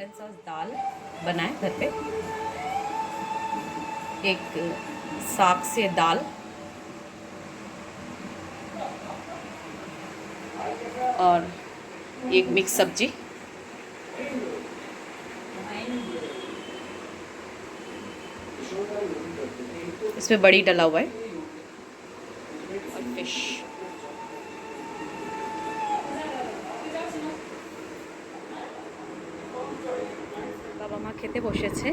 Different sauce दाल बनाए घर पे। एक साग से दाल और एक मिक्स सब्जी। इसमें बड़ी डला हुआ है और फिश। বাবা মা খেতে বসেছে।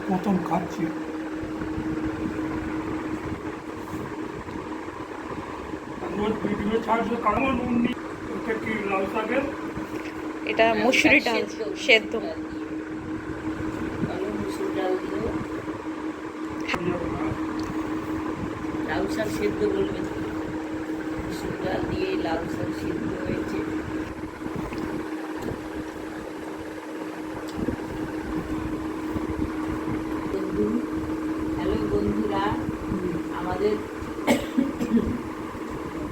প্রথম খাচ্ছি। এটা মুসুরি ডাল সেদ্ধ। লাউ শাক সেদ্ধ বলবে, মুসুর ডাল দিয়ে লাউ শাক সেদ্ধ হয়েছে। হ্যালো বন্ধুরা, আমাদের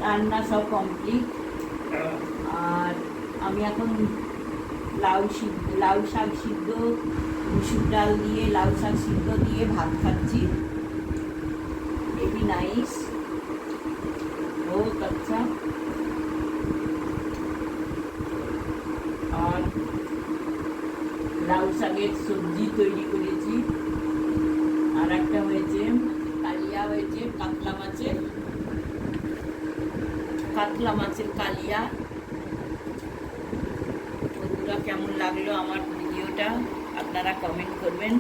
রান্না সব কমপ্লিট। আর আমি এখন লাউ শাক সিদ্ধ, মুসুর ডাল দিয়ে লাউ শাক সিদ্ধ দিয়ে ভাত খাচ্ছি। नाइस, बहुत अच्छा। और লাউ শাকের সবজি তৈরি করেছি। আর একটা হয়েছে কালিয়া, হয়েছে কাতলা মাছের কালিয়া। বন্ধুরা কেমন লাগলো আমার ভিডিওটা আপনারা কমেন্ট করবেন।